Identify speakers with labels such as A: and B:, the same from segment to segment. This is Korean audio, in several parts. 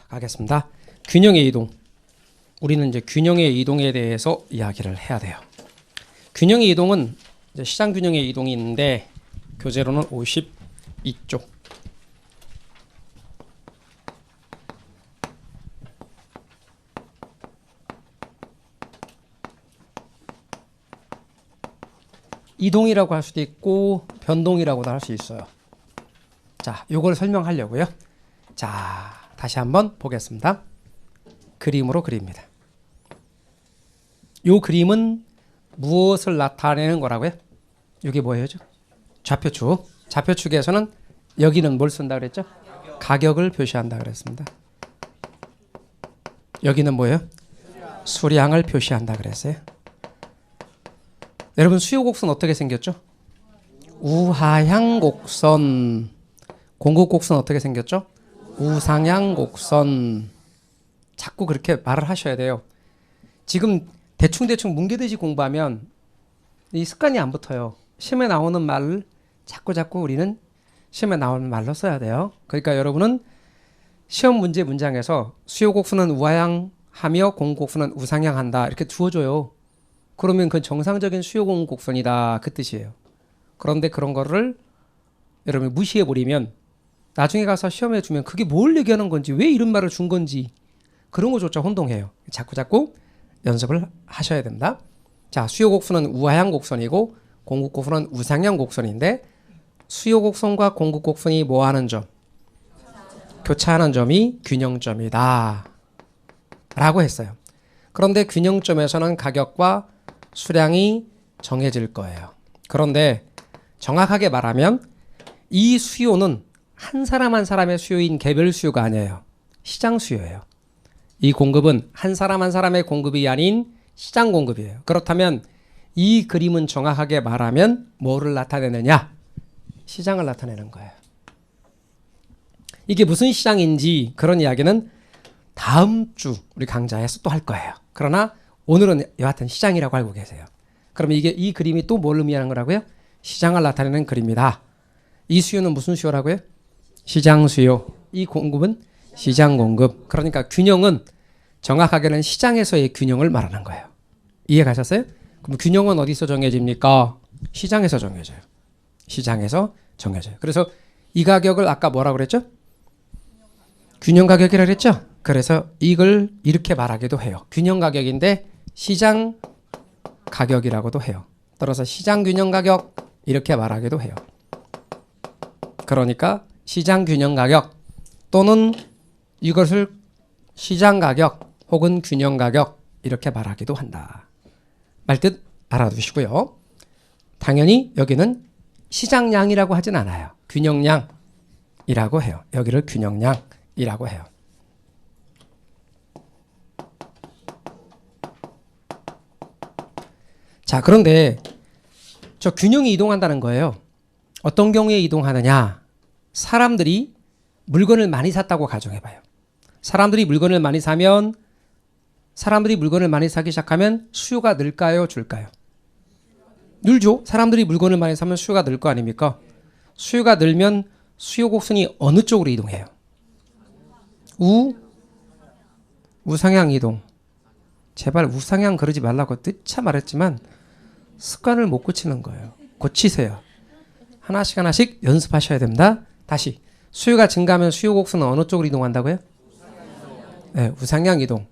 A: 가겠습니다. 균형의 이동. 우리는 이제 균형의 이동에 대해서 이야기를 해야 돼요. 균형의 이동은 이제 시장 균형의 이동이 있는데 교재로는 52쪽. 이동이라고 할 수도 있고 변동이라고도 할 수 있어요. 자, 요걸 설명하려고요. 자, 다시 한번 보겠습니다. 그림으로 그립니다. 요 그림은 무엇을 나타내는 거라고요? 이게 뭐예요? 좌표축. 좌표축에서는 여기는 뭘 쓴다 그랬죠? 가격을 표시한다 그랬습니다. 여기는 뭐예요? 수량을 표시한다 그랬어요. 여러분 수요 곡선 어떻게 생겼죠? 우하향 곡선. 공급 곡선 어떻게 생겼죠? 우상향 곡선. 자꾸 그렇게 말을 하셔야 돼요. 지금 대충 뭉개듯이 공부하면 이 습관이 안 붙어요. 시험에 나오는 말을 자꾸 우리는 시험에 나오는 말로 써야 돼요. 그러니까 여러분은 시험 문제 문장에서 수요 곡선은 우하향하며 공급 곡선은 우상향한다 이렇게 주어줘요. 그러면 그건 정상적인 수요 공급 곡선이다 그 뜻이에요. 그런데 그런 거를 여러분이 무시해 버리면 나중에 가서 시험에 주면 그게 뭘 얘기하는 건지 왜 이런 말을 준 건지 그런 거조차 혼동해요. 자꾸 연습을 하셔야 된다. 자, 수요 곡선은 우하향 곡선이고 공급 곡선은 우상향 곡선인데 수요 곡선과 공급 곡선이 뭐 하는 점? 교차하는 점이 균형점이다 라고 했어요. 그런데 균형점에서는 가격과 수량이 정해질 거예요. 그런데 정확하게 말하면 이 수요는 한 사람 한 사람의 수요인 개별 수요가 아니에요. 시장 수요예요. 이 공급은 한 사람 한 사람의 공급이 아닌 시장 공급이에요. 그렇다면 이 그림은 정확하게 말하면 뭐를 나타내느냐? 시장을 나타내는 거예요. 이게 무슨 시장인지 그런 이야기는 다음 주 우리 강좌에서 또 할 거예요. 그러나 오늘은 여하튼 시장이라고 알고 계세요. 그러면 이 그림이 또 뭘 의미하는 거라고요? 시장을 나타내는 그림이다. 이 수요는 무슨 수요라고요? 시장 수요. 이 공급은 시장 공급. 그러니까 균형은 정확하게는 시장에서의 균형을 말하는 거예요. 이해 가셨어요? 그럼 균형은 어디서 정해집니까? 시장에서 정해져요. 시장에서 정해져요. 그래서 이 가격을 아까 뭐라고 그랬죠? 균형 가격이라고 그랬죠? 그래서 이걸 이렇게 말하기도 해요. 균형 가격인데 시장 가격이라고도 해요. 따라서 시장 균형 가격 이렇게 말하기도 해요. 그러니까 시장 균형 가격 또는 이것을 시장 가격 혹은 균형 가격 이렇게 말하기도 한다. 말뜻 알아두시고요. 당연히 여기는 시장량이라고 하진 않아요. 균형량이라고 해요. 여기를 균형량이라고 해요. 자, 그런데 저 균형이 이동한다는 거예요. 어떤 경우에 이동하느냐? 사람들이 물건을 많이 샀다고 가정해봐요. 사람들이 물건을 많이 사면 사람들이 물건을 많이 사기 시작하면 수요가 늘까요? 줄까요? 늘죠. 사람들이 물건을 많이 사면 수요가 늘 거 아닙니까? 수요가 늘면 수요 곡선이 어느 쪽으로 이동해요? 우상향 이동. 제발 우상향 그러지 말라고 뜻차 말했지만 습관을 못 고치는 거예요. 고치세요. 하나씩 연습하셔야 됩니다. 다시 수요가 증가하면 수요 곡선은 어느 쪽으로 이동한다고요? 네, 우상향 이동.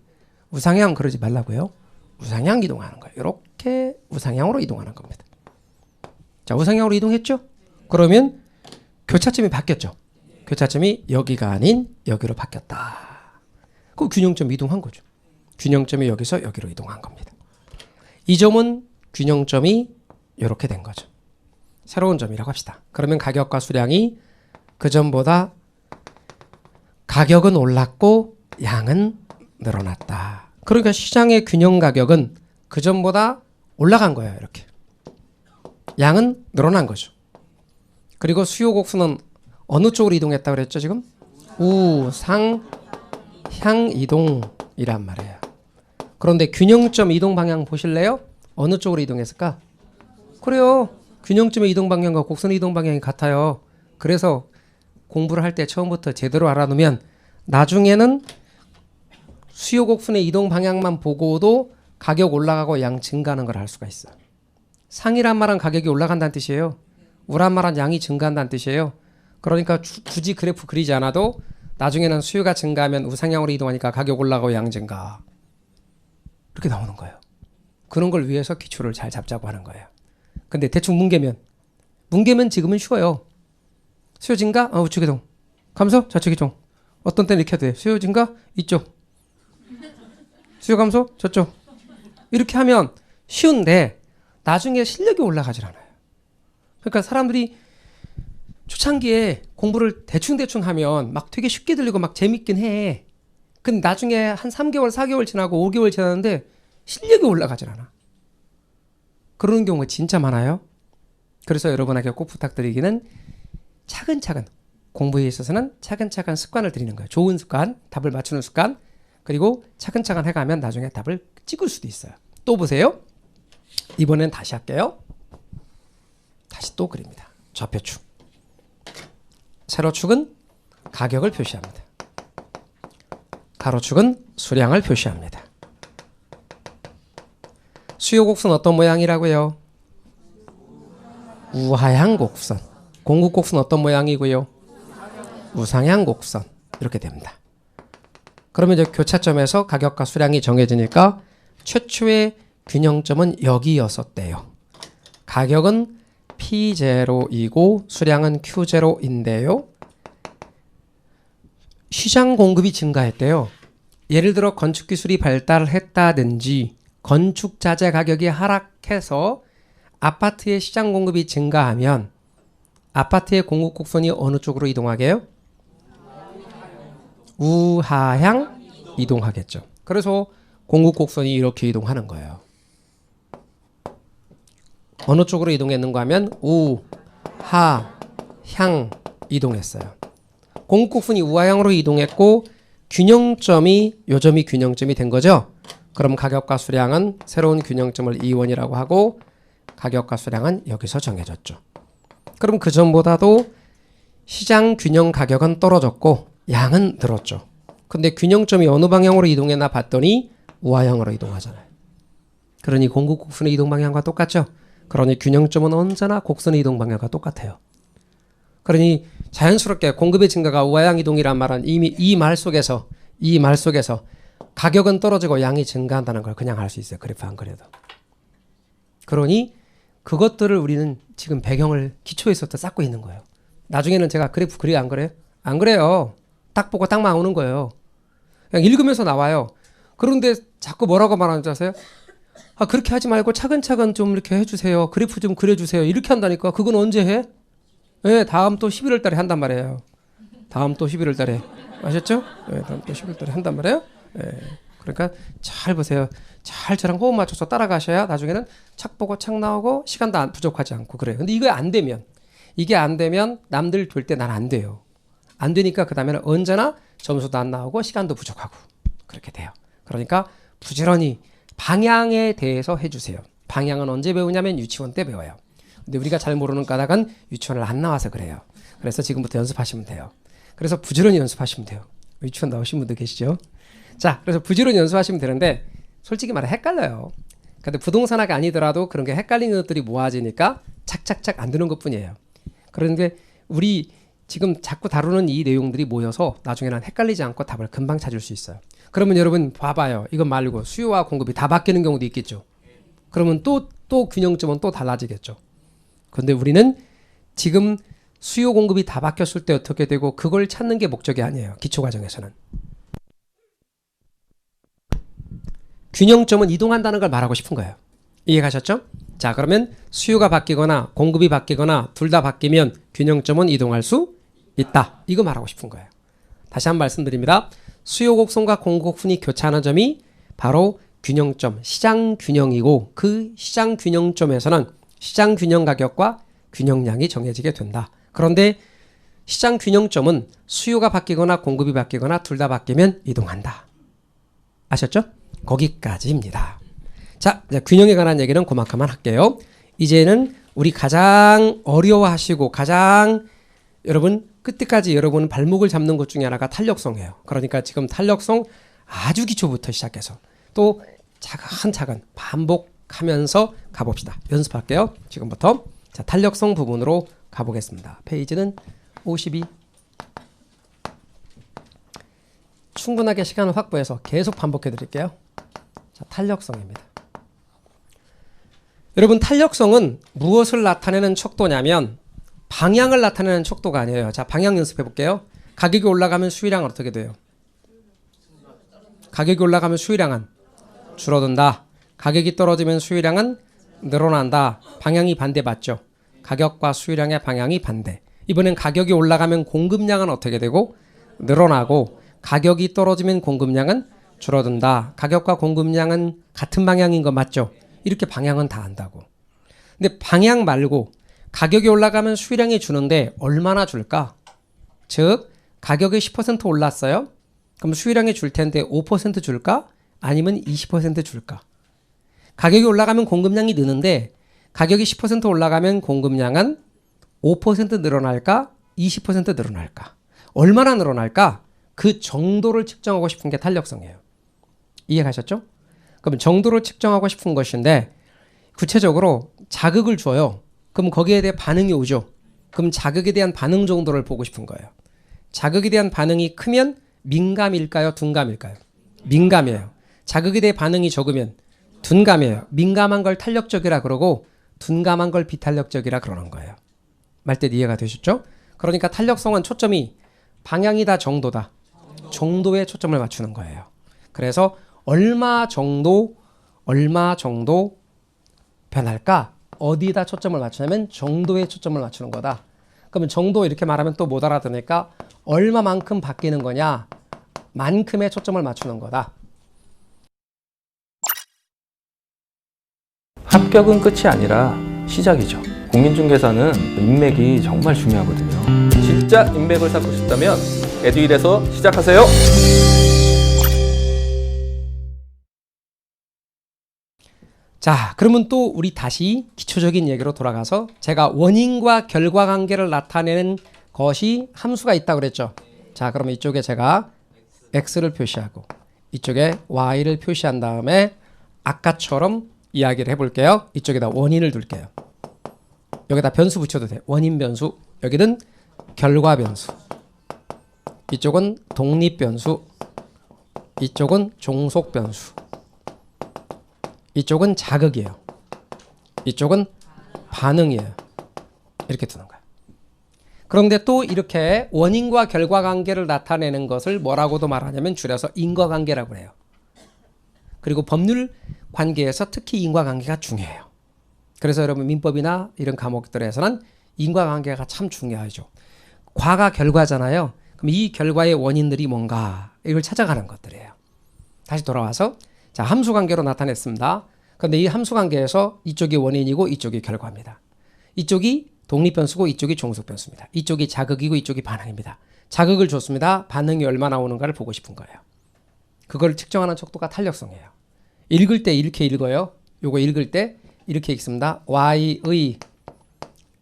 A: 우상향 그러지 말라고요. 우상향 이동하는 거예요. 이렇게 우상향으로 이동하는 겁니다. 자, 우상향으로 이동했죠? 그러면 교차점이 바뀌었죠. 교차점이 여기가 아닌 여기로 바뀌었다. 그 균형점 이동한 거죠. 균형점이 여기서 여기로 이동한 겁니다. 이 점은 균형점이 이렇게 된 거죠. 새로운 점이라고 합시다. 그러면 가격과 수량이 그 전보다 가격은 올랐고 양은 늘어났다. 그러니까 시장의 균형 가격은 그 전보다 올라간 거예요. 이렇게. 양은 늘어난 거죠. 그리고 수요 곡선은 어느 쪽으로 이동했다고 그랬죠 지금? 우상향 이동이란 말이에요. 그런데 균형점 이동 방향 보실래요? 어느 쪽으로 이동했을까? 그래요. 균형점의 이동 방향과 곡선의 이동 방향이 같아요. 그래서 공부를 할 때 처음부터 제대로 알아놓으면 나중에는 수요 곡선의 이동 방향만 보고도 가격 올라가고 양 증가하는 걸 알 수가 있어. 상이란 말은 가격이 올라간다는 뜻이에요. 우란 말은 양이 증가한다는 뜻이에요. 그러니까 굳이 그래프 그리지 않아도 나중에는 수요가 증가하면 우상향으로 이동하니까 가격 올라가고 양 증가. 이렇게 나오는 거예요. 그런 걸 위해서 기초를 잘 잡자고 하는 거예요. 근데 대충 뭉개면 지금은 쉬워요. 수요 증가? 우측 이동. 감소? 좌측 이동. 어떤 때는 이렇게 해도 돼. 수요 증가? 이쪽. 수요 감소? 저쪽. 이렇게 하면 쉬운데 나중에 실력이 올라가질 않아요. 그러니까 사람들이 초창기에 공부를 대충 하면 막 되게 쉽게 들리고 막 재밌긴 해. 근데 나중에 한 3개월, 4개월 지나고 5개월 지났는데 실력이 올라가질 않아. 그런 경우가 진짜 많아요. 그래서 여러분에게 꼭 부탁드리기는 차근차근 공부에 있어서는 차근차근 습관을 드리는 거예요. 좋은 습관, 답을 맞추는 습관, 그리고 차근차근 해가면 나중에 답을 찍을 수도 있어요. 또 보세요. 이번엔 다시 할게요. 다시 또 그립니다. 좌표축. 세로축은 가격을 표시합니다. 가로축은 수량을 표시합니다. 수요 곡선 어떤 모양이라고요? 우하향 곡선. 공급 곡선 어떤 모양이고요? 우상향 곡선. 이렇게 됩니다. 그러면 이제 교차점에서 가격과 수량이 정해지니까 최초의 균형점은 여기였었대요. 가격은 P0이고 수량은 Q0인데요. 시장 공급이 증가했대요. 예를 들어 건축기술이 발달했다든지 건축자재 가격이 하락해서 아파트의 시장 공급이 증가하면 아파트의 공급 곡선이 어느 쪽으로 이동하게요? 우하향 이동하겠죠. 그래서 공급 곡선이 이렇게 이동하는 거예요. 어느 쪽으로 이동했는가 하면 우하향 이동했어요. 공급 곡선이 우하향으로 이동했고 균형점이 요점이 균형점이 된 거죠. 그럼 가격과 수량은 새로운 균형점을 E1이라고 하고 가격과 수량은 여기서 정해졌죠. 그럼 그 전보다도 시장 균형 가격은 떨어졌고 양은 늘었죠. 근데 균형점이 어느 방향으로 이동했나 봤더니 우하향으로 이동하잖아요. 그러니 공급 곡선의 이동 방향과 똑같죠. 그러니 균형점은 언제나 곡선의 이동 방향과 똑같아요. 그러니 자연스럽게 공급의 증가가 우하향 이동이란 말은 이미 이 말 속에서 가격은 떨어지고 양이 증가한다는 걸 그냥 알 수 있어요. 그래프 안 그려도. 그러니 그것들을 우리는 지금 배경을 기초에서부터 쌓고 있는 거예요. 나중에는 제가 그래프 그려요? 안 그래요? 안 그래요. 딱 보고 딱 나오는 거예요. 그냥 읽으면서 나와요. 그런데 자꾸 뭐라고 말하는 줄 아세요? 그렇게 하지 말고 차근차근 좀 이렇게 해주세요. 그래프 좀 그려주세요. 이렇게 한다니까. 그건 언제 해? 네, 다음 또 11월 달에 한단 말이에요. 다음 또 11월 달에. 아셨죠? 네, 다음 또 11월 달에 한단 말이에요. 네, 그러니까 잘 보세요. 잘 저랑 호흡 맞춰서 따라가셔야 나중에는 착 보고 착 나오고 시간도 부족하지 않고 그래요. 근데 이게 안 되면 남들 될 때 난 안 돼요. 안 되니까 그 다음에는 언제나 점수도 안 나오고 시간도 부족하고 그렇게 돼요. 그러니까 부지런히 방향에 대해서 해주세요. 방향은 언제 배우냐면 유치원 때 배워요. 근데 우리가 잘 모르는 까닭은 유치원을 안 나와서 그래요. 그래서 지금부터 연습하시면 돼요. 그래서 부지런히 연습하시면 돼요. 유치원 나오신 분들 계시죠? 자, 그래서 부지런히 연습하시면 되는데 솔직히 말해 헷갈려요. 근데 부동산학이 아니더라도 그런 게 헷갈리는 것들이 모아지니까 착착착 안 되는 것뿐이에요. 그런데 우리 지금 자꾸 다루는 이 내용들이 모여서 나중에는 헷갈리지 않고 답을 금방 찾을 수 있어요. 그러면 여러분 봐봐요. 이거 말고 수요와 공급이 다 바뀌는 경우도 있겠죠. 그러면 또 균형점은 또 달라지겠죠. 근데 우리는 지금 수요 공급이 다 바뀌었을 때 어떻게 되고 그걸 찾는 게 목적이 아니에요. 기초과정에서는. 균형점은 이동한다는 걸 말하고 싶은 거예요. 이해가셨죠? 자, 그러면 수요가 바뀌거나 공급이 바뀌거나 둘 다 바뀌면 균형점은 이동할 수 있다. 이거 말하고 싶은 거예요. 다시 한번 말씀드립니다. 수요 곡선과 공급 곡선이 교차하는 점이 바로 균형점, 시장 균형이고 그 시장 균형점에서는 시장 균형 가격과 균형량이 정해지게 된다. 그런데 시장 균형점은 수요가 바뀌거나 공급이 바뀌거나 둘 다 바뀌면 이동한다. 아셨죠? 거기까지입니다. 자, 이제 균형에 관한 얘기는 그만큼만 할게요. 이제는 우리 가장 어려워하시고 가장 여러분 끝까지 여러분 발목을 잡는 것 중에 하나가 탄력성이에요. 그러니까 지금 탄력성 아주 기초부터 시작해서 또 차근차근 반복하면서 가봅시다. 연습할게요. 지금부터. 자, 탄력성 부분으로 가보겠습니다. 페이지는 52. 충분하게 시간을 확보해서 계속 반복해 드릴게요. 자, 탄력성입니다. 여러분, 탄력성은 무엇을 나타내는 척도냐면 방향을 나타내는 척도가 아니에요. 자, 방향 연습해 볼게요. 가격이 올라가면 수익량은 어떻게 돼요? 가격이 올라가면 수익량은 줄어든다. 가격이 떨어지면 수익량은 늘어난다. 방향이 반대 맞죠? 가격과 수익량의 방향이 반대. 이번엔 가격이 올라가면 공급량은 어떻게 되고? 늘어나고, 가격이 떨어지면 공급량은 줄어든다. 가격과 공급량은 같은 방향인 거 맞죠? 이렇게 방향은 다 안다고. 근데 방향 말고 가격이 올라가면 수익량이 주는데 얼마나 줄까? 즉 가격이 10% 올랐어요. 그럼 수익량이 줄 텐데 5% 줄까? 아니면 20% 줄까? 가격이 올라가면 공급량이 느는데 가격이 10% 올라가면 공급량은 5% 늘어날까? 20% 늘어날까? 얼마나 늘어날까? 그 정도를 측정하고 싶은 게 탄력성이에요. 이해가셨죠? 그럼 정도를 측정하고 싶은 것인데 구체적으로 자극을 줘요. 그럼 거기에 대해 반응이 오죠. 그럼 자극에 대한 반응 정도를 보고 싶은 거예요. 자극에 대한 반응이 크면 민감일까요? 둔감일까요? 민감이에요. 자극에 대해 반응이 적으면 둔감이에요. 민감한 걸 탄력적이라 그러고 둔감한 걸 비탄력적이라 그러는 거예요. 말뜻 이해가 되셨죠? 그러니까 탄력성은 초점이 방향이다 정도다. 정도에 초점을 맞추는 거예요. 그래서 얼마 정도 변할까? 어디다 초점을 맞추냐면 정도에 초점을 맞추는 거다. 그러면 정도 이렇게 말하면 또 못 알아들으니까 얼마만큼 바뀌는 거냐? 만큼의 초점을 맞추는 거다.
B: 합격은 끝이 아니라 시작이죠. 공인중개사는 인맥이 정말 중요하거든요. 진짜 인맥을 쌓고 싶다면 에듀윌에서 시작하세요.
A: 자, 그러면 또 우리 다시 기초적인 얘기로 돌아가서 제가 원인과 결과 관계를 나타내는 것이 함수가 있다고 그랬죠. 자, 그러면 이쪽에 제가 x를 표시하고 이쪽에 y를 표시한 다음에 아까처럼 이야기를 해볼게요. 이쪽에다 원인을 둘게요. 여기다 변수 붙여도 돼. 원인 변수. 여기는 결과 변수. 이쪽은 독립 변수. 이쪽은 종속 변수. 이쪽은 자극이에요. 이쪽은 반응이에요. 이렇게 두는 거예요. 그런데 또 이렇게 원인과 결과 관계를 나타내는 것을 뭐라고도 말하냐면 줄여서 인과관계라고 해요. 그리고 법률 관계에서 특히 인과관계가 중요해요. 그래서 여러분 민법이나 이런 과목들에서는 인과관계가 참 중요하죠. 과가 결과잖아요. 그럼 이 결과의 원인들이 뭔가 이걸 찾아가는 것들이에요. 다시 돌아와서 자, 함수관계로 나타냈습니다. 그런데 이 함수관계에서 이쪽이 원인이고 이쪽이 결과입니다. 이쪽이 독립변수고 이쪽이 종속변수입니다. 이쪽이 자극이고 이쪽이 반응입니다. 자극을 줬습니다. 반응이 얼마나 오는가를 보고 싶은 거예요. 그걸 측정하는 척도가 탄력성이에요. 읽을 때 이렇게 읽어요. 요거 읽을 때 이렇게 읽습니다. y의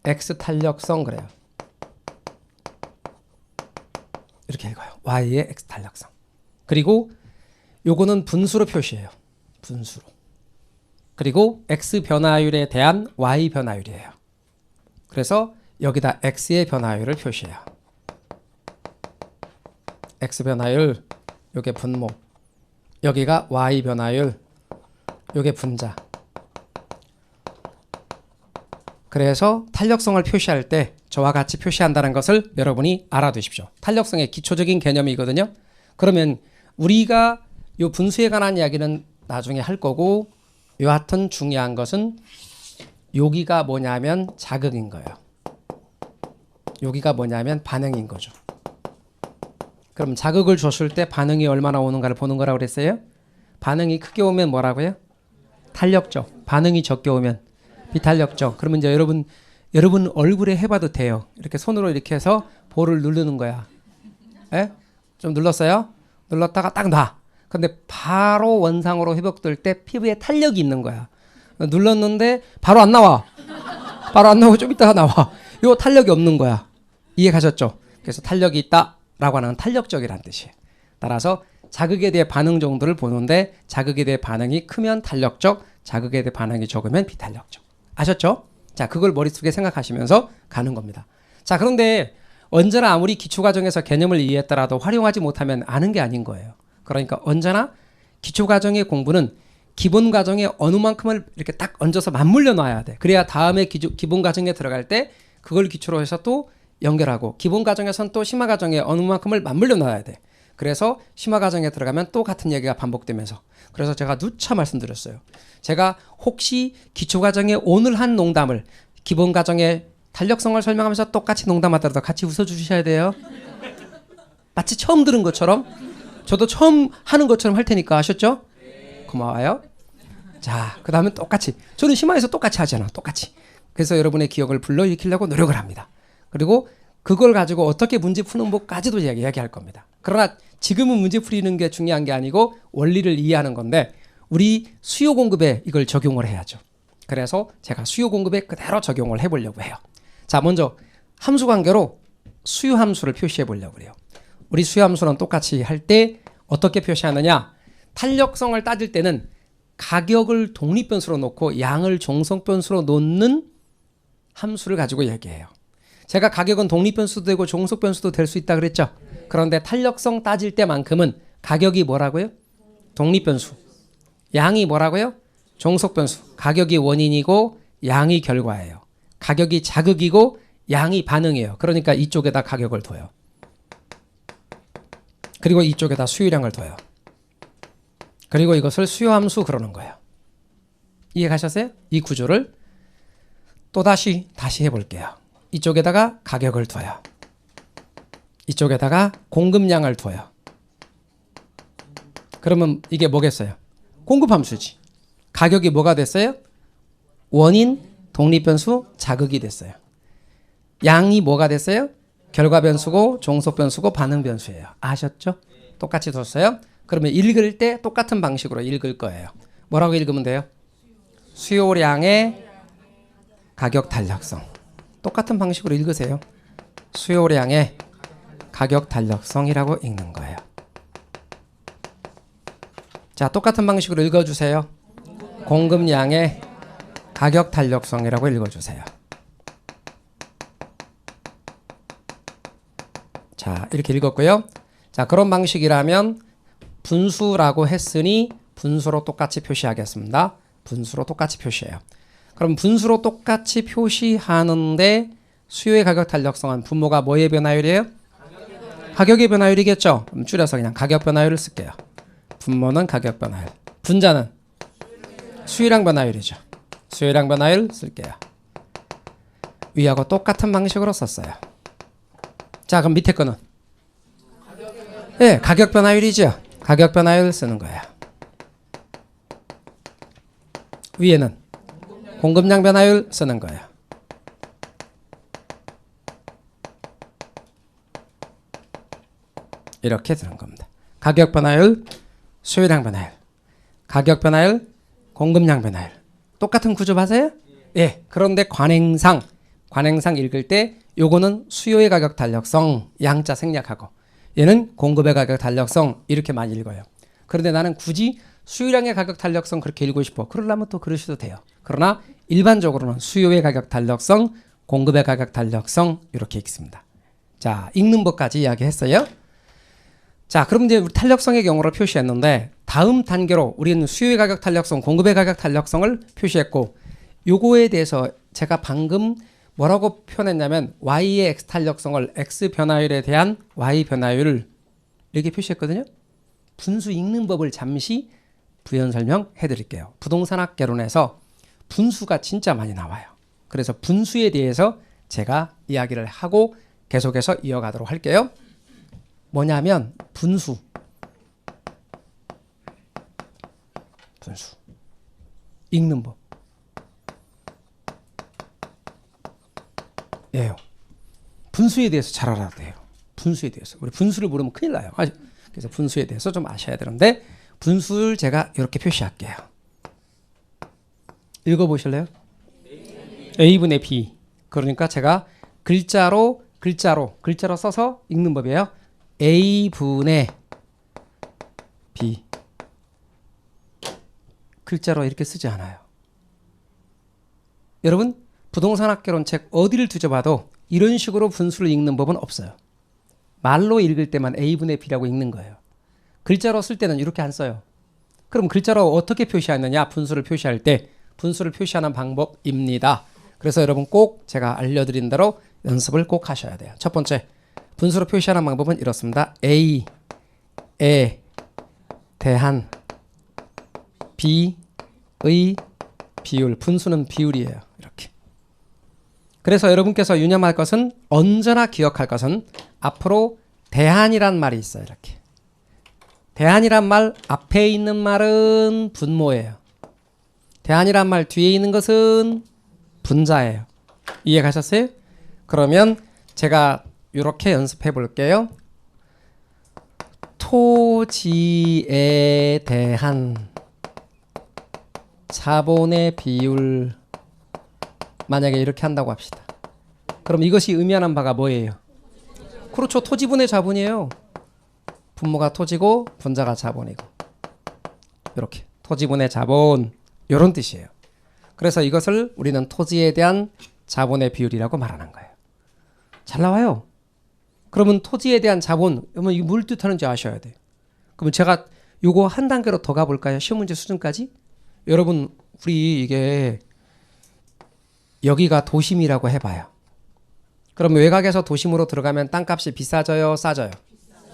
A: x 탄력성 그래요. 이렇게 읽어요. y의 x 탄력성. 그리고 요거는 분수로 표시해요. 분수로. 그리고 x 변화율에 대한 y 변화율이에요. 그래서 여기다 x의 변화율을 표시해요. x 변화율, 요게 분모. 여기가 y 변화율, 요게 분자. 그래서 탄력성을 표시할 때 저와 같이 표시한다는 것을 여러분이 알아두십시오. 탄력성의 기초적인 개념이거든요. 그러면 우리가 요 분수에 관한 이야기는 나중에 할 거고 여하튼 중요한 것은 여기가 뭐냐면 자극인 거예요. 여기가 뭐냐면 반응인 거죠. 그럼 자극을 줬을 때 반응이 얼마나 오는가를 보는 거라고 그랬어요? 반응이 크게 오면 뭐라고요? 탄력적. 반응이 적게 오면 비탄력적. 그러면 이제 여러분 얼굴에 해봐도 돼요. 이렇게 손으로 이렇게 해서 볼을 누르는 거야. 에? 좀 눌렀어요? 눌렀다가 딱 놔. 근데 바로 원상으로 회복될 때 피부에 탄력이 있는 거야. 눌렀는데 바로 안 나와. 바로 안 나오고 좀 이따가 나와. 요 탄력이 없는 거야. 이해 가셨죠? 그래서 탄력이 있다라고 하는 탄력적이라는 뜻이에요. 따라서 자극에 대해 반응 정도를 보는데 자극에 대해 반응이 크면 탄력적, 자극에 대해 반응이 적으면 비탄력적. 아셨죠? 자, 그걸 머릿속에 생각하시면서 가는 겁니다. 자, 그런데 언제나 아무리 기초과정에서 개념을 이해했더라도 활용하지 못하면 아는 게 아닌 거예요. 그러니까 언제나 기초과정의 공부는 기본과정에 어느 만큼을 이렇게 딱 얹어서 맞물려 놔야 돼. 그래야 다음에 기본과정에 들어갈 때 그걸 기초로 해서 또 연결하고 기본과정에선 또 심화과정에 어느 만큼을 맞물려 놔야 돼. 그래서 심화과정에 들어가면 또 같은 얘기가 반복되면서 그래서 제가 누차 말씀드렸어요. 제가 혹시 기초과정에 오늘 한 농담을 기본과정의 탄력성을 설명하면서 똑같이 농담하더라도 같이 웃어주셔야 돼요. 마치 처음 들은 것처럼 저도 처음 하는 것처럼 할 테니까 아셨죠? 고마워요. 자, 그 다음에 똑같이 저는 심화에서 똑같이 하잖아. 똑같이. 그래서 여러분의 기억을 불러일으키려고 노력을 합니다. 그리고 그걸 가지고 어떻게 문제 푸는 법까지도 이야기할 겁니다. 그러나 지금은 문제 풀이는 게 중요한 게 아니고 원리를 이해하는 건데 우리 수요 공급에 이걸 적용을 해야죠. 그래서 제가 수요 공급에 그대로 적용을 해보려고 해요. 자, 먼저 함수 관계로 수요 함수를 표시해 보려고 해요. 우리 수요 함수는 똑같이 할 때 어떻게 표시하느냐? 탄력성을 따질 때는 가격을 독립변수로 놓고 양을 종속변수로 놓는 함수를 가지고 얘기해요. 제가 가격은 독립변수도 되고 종속변수도 될 수 있다 그랬죠? 그런데 탄력성 따질 때만큼은 가격이 뭐라고요? 독립변수. 양이 뭐라고요? 종속변수. 가격이 원인이고 양이 결과예요. 가격이 자극이고 양이 반응이에요. 그러니까 이쪽에다 가격을 둬요. 그리고 이쪽에다 수요량을 둬요. 그리고 이것을 수요함수 그러는 거예요. 이해 가셨어요? 이 구조를 다시 해볼게요. 이쪽에다가 가격을 둬요. 이쪽에다가 공급량을 둬요. 그러면 이게 뭐겠어요? 공급함수지. 가격이 뭐가 됐어요? 원인, 독립변수, 자극이 됐어요. 양이 뭐가 됐어요? 결과변수고 종속변수고 반응변수예요. 아셨죠? 똑같이 뒀어요. 그러면 읽을 때 똑같은 방식으로 읽을 거예요. 뭐라고 읽으면 돼요? 수요량의 가격 탄력성. 똑같은 방식으로 읽으세요. 수요량의 가격 탄력성이라고 읽는 거예요. 자, 똑같은 방식으로 읽어주세요. 공급량의 가격 탄력성이라고 읽어주세요. 자, 이렇게 읽었고요. 자, 그런 방식이라면 분수라고 했으니 분수로 똑같이 표시하겠습니다. 분수로 똑같이 표시해요. 그럼 분수로 똑같이 표시하는데 수요의 가격 탄력성은 분모가 뭐의 변화율이에요? 가격의 변화율이겠죠. 그럼 줄여서 그냥 가격 변화율을 쓸게요. 분모는 가격 변화율. 분자는 수요량 변화율이죠. 수요량 변화율 쓸게요. 위하고 똑같은 방식으로 썼어요. 자, 그럼 밑에 거는 네, 가격 변화율이죠. 가격 변화율 쓰는 거예요. 위에는 공급량 변화율 쓰는 거예요. 이렇게 되는 겁니다. 가격 변화율, 수요량 변화율, 가격 변화율, 공급량 변화율. 똑같은 구조 맞아요? 예. 그런데 관행상 읽을 때 요거는 수요의 가격 탄력성 양자 생략하고 얘는 공급의 가격 탄력성 이렇게 많이 읽어요. 그런데 나는 굳이 수요량의 가격 탄력성 그렇게 읽고 싶어. 그러려면 또 그러셔도 돼요. 그러나 일반적으로는 수요의 가격 탄력성, 공급의 가격 탄력성 이렇게 읽습니다. 자, 읽는 법까지 이야기했어요. 자, 그럼 이제 우리 탄력성의 경우를 표시했는데 다음 단계로 우리는 수요의 가격 탄력성, 공급의 가격 탄력성을 표시했고 요거에 대해서 제가 방금 뭐라고 표현했냐면 Y의 X 탄력성을 X 변화율에 대한 Y 변화율을 이렇게 표시했거든요. 분수 읽는 법을 잠시 부연 설명해 드릴게요. 부동산학 개론에서 분수가 진짜 많이 나와요. 그래서 분수에 대해서 제가 이야기를 하고 계속해서 이어가도록 할게요. 뭐냐면 분수 읽는 법 예요. 분수에 대해서 잘 알아야 돼요. 분수에 대해서 우리 분수를 모르면 큰일 나요. 그래서 분수에 대해서 좀 아셔야 되는데 분수를 제가 이렇게 표시할게요. 읽어보실래요? A분의 B. 그러니까 제가 글자로 써서 읽는 법이에요. A분의 B. 글자로 이렇게 쓰지 않아요. 여러분 부동산 학개론 책 어디를 뒤져봐도 이런 식으로 분수를 읽는 법은 없어요. 말로 읽을 때만 A분의 B라고 읽는 거예요. 글자로 쓸 때는 이렇게 안 써요. 그럼 글자로 어떻게 표시하느냐? 분수를 표시할 때 분수를 표시하는 방법입니다. 그래서 여러분 꼭 제가 알려드린 대로 연습을 꼭 하셔야 돼요. 첫 번째, 분수로 표시하는 방법은 이렇습니다. A에 대한 B의 비율. 분수는 비율이에요. 이렇게. 그래서 여러분께서 유념할 것은, 언제나 기억할 것은 앞으로 대한이란 말이 있어요. 이렇게. 대한이란 말 앞에 있는 말은 분모예요. 대한이란 말 뒤에 있는 것은 분자예요. 이해 가셨어요? 그러면 제가 이렇게 연습해 볼게요. 토지에 대한 자본의 비율, 만약에 이렇게 한다고 합시다. 그럼 이것이 의미하는 바가 뭐예요? 그렇죠. 토지분의 자본이에요. 분모가 토지고 분자가 자본이고, 이렇게 토지분의 자본, 이런 뜻이에요. 그래서 이것을 우리는 토지에 대한 자본의 비율이라고 말하는 거예요. 잘 나와요. 그러면 토지에 대한 자본, 그러면 이게 뭘 뜻하는지 아셔야 돼요. 그러면 제가 요거 한 단계로 더 가볼까요? 시험 문제 수준까지. 여러분 우리 이게 여기가 도심이라고 해봐요. 그럼 외곽에서 도심으로 들어가면 땅값이 비싸져요, 싸져요?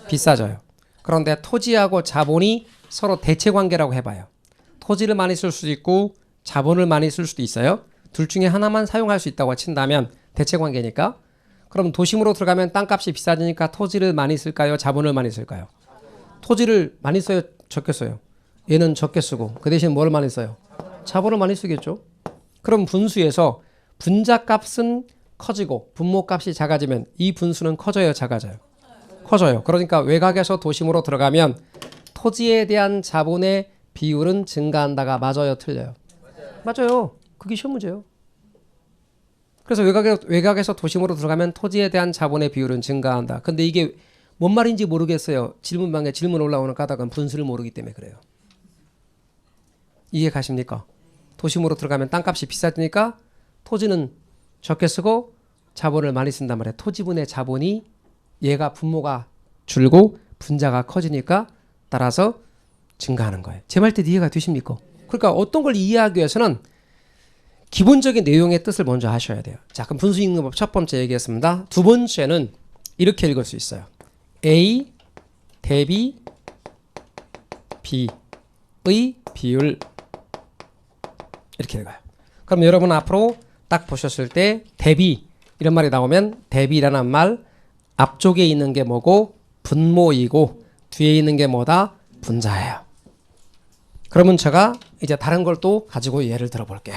A: 비싸져요. 그런데 토지하고 자본이 서로 대체 관계라고 해봐요. 토지를 많이 쓸 수도 있고 자본을 많이 쓸 수도 있어요. 둘 중에 하나만 사용할 수 있다고 친다면 대체 관계니까. 그럼 도심으로 들어가면 땅값이 비싸지니까 토지를 많이 쓸까요, 자본을 많이 쓸까요? 토지를 많이 써요, 적게 써요? 얘는 적게 쓰고 그 대신 뭘 많이 써요? 자본을 많이 쓰겠죠. 그럼 분수에서 분자값은 커지고 분모값이 작아지면 이 분수는 커져요, 작아져요? 커져요. 그러니까 외곽에서 도심으로 들어가면 토지에 대한 자본의 비율은 증가한다가 맞아요, 틀려요? 맞아요. 그게 시험 문제예요. 그래서 외곽에서 도심으로 들어가면 토지에 대한 자본의 비율은 증가한다. 근데 이게 뭔 말인지 모르겠어요. 질문방에 질문 올라오는 까닭은 분수를 모르기 때문에 그래요. 이해 가십니까? 도심으로 들어가면 땅값이 비싸지니까 토지는 적게 쓰고 자본을 많이 쓴단 말이에요. 토지분의 자본이, 얘가 분모가 줄고 분자가 커지니까 따라서 증가하는 거예요. 제 말 뜻 이해가 되십니까? 그러니까 어떤 걸 이해하기 위해서는 기본적인 내용의 뜻을 먼저 하셔야 돼요. 자, 그럼 분수 읽는 법 첫 번째 얘기했습니다. 두 번째는 이렇게 읽을 수 있어요. A 대비 B의 비율, 이렇게 읽어요. 그럼 여러분 앞으로 딱 보셨을 때 대비 이런 말이 나오면, 대비라는 말 앞쪽에 있는 게 뭐고? 분모이고 뒤에 있는 게 뭐다? 분자예요. 그러면 제가 이제 다른 걸 또 가지고 예를 들어 볼게요.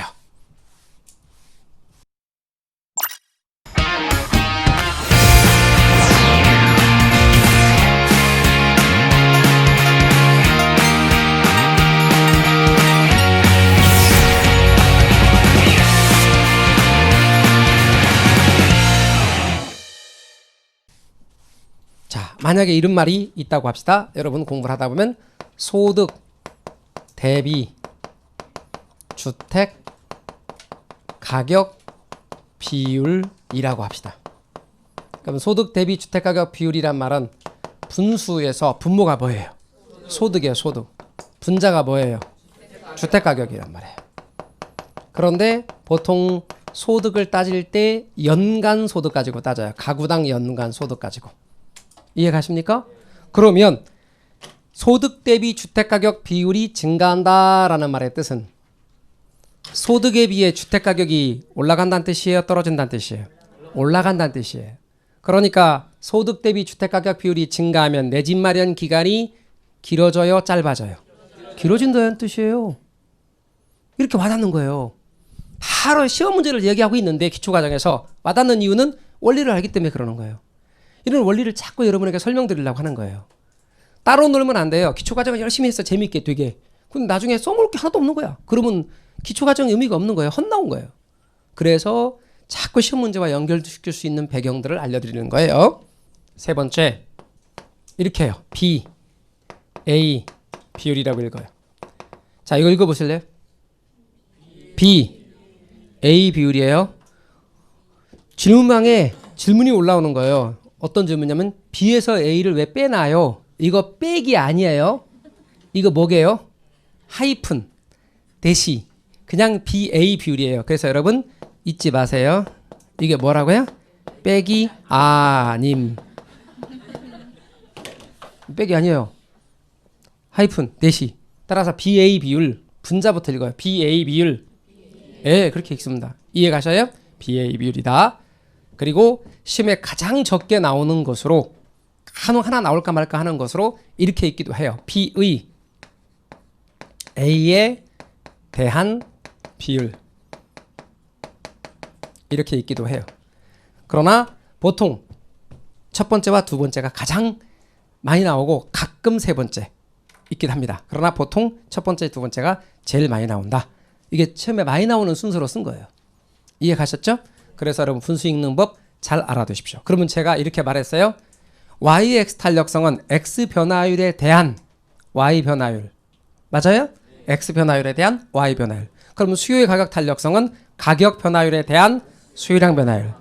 A: 자, 만약에 이런 말이 있다고 합시다. 여러분 공부를 하다 보면 소득 대비 주택 가격 비율이라고 합시다. 그럼 소득 대비 주택 가격 비율이란 말은 분수에서 분모가 뭐예요? 소득이에요, 소득. 분자가 뭐예요? 주택 가격이란 말이에요. 그런데 보통 소득을 따질 때 연간 소득 가지고 따져요. 가구당 연간 소득 가지고. 이해 가십니까? 그러면 소득 대비 주택가격 비율이 증가한다라는 말의 뜻은 소득에 비해 주택가격이 올라간다는 뜻이에요, 떨어진다는 뜻이에요? 올라간다는 뜻이에요. 그러니까 소득 대비 주택가격 비율이 증가하면 내 집 마련 기간이 길어져요, 짧아져요? 길어진다는 뜻이에요. 이렇게 와닿는 거예요. 바로 시험 문제를 얘기하고 있는데 기초과정에서 와닿는 이유는 원리를 알기 때문에 그러는 거예요. 이런 원리를 자꾸 여러분에게 설명드리려고 하는 거예요. 따로 놀면 안 돼요. 기초과정을 열심히 했어, 재밌게 되게. 근데 나중에 써먹을 게 하나도 없는 거야. 그러면 기초과정 의미가 없는 거예요. 헛나온 거예요. 그래서 자꾸 시험 문제와 연결시킬 수 있는 배경들을 알려드리는 거예요. 세 번째, 이렇게 해요. B, A 비율이라고 읽어요. 자, 이거 읽어보실래요? B, A 비율이에요. 질문방에 질문이 올라오는 거예요. 어떤 질문이냐면 B에서 A를 왜 빼나요? 이거 빼기 아니에요. 이거 뭐게요? 하이픈, 대시, 그냥 BA 비율이에요. 그래서 여러분 잊지 마세요. 이게 뭐라고요? 빼기 아님. 빼기 아니에요. 하이픈, 대시. 따라서 BA 비율, 분자부터 읽어요. BA 비율. 예, 그렇게 읽습니다. 이해 가셔요? BA 비율이다. 그리고 시험에 가장 적게 나오는 것으로 하나 나올까 말까 하는 것으로 이렇게 읽기도 해요. B의 A에 대한 비율. 이렇게 읽기도 해요. 그러나 보통 첫 번째와 두 번째가 가장 많이 나오고 가끔 세 번째 있긴 합니다. 그러나 보통 첫 번째, 두 번째가 제일 많이 나온다. 이게 처음에 많이 나오는 순서로 쓴 거예요. 이해 가셨죠? 그래서 여러분 분수 읽는 법 잘 알아두십시오. 그러면 제가 이렇게 말했어요. YX 탄력성은 X 변화율에 대한 Y 변화율. 맞아요? X 변화율에 대한 Y 변화율. 그러면 수요의 가격 탄력성은 가격 변화율에 대한 수요량 변화율.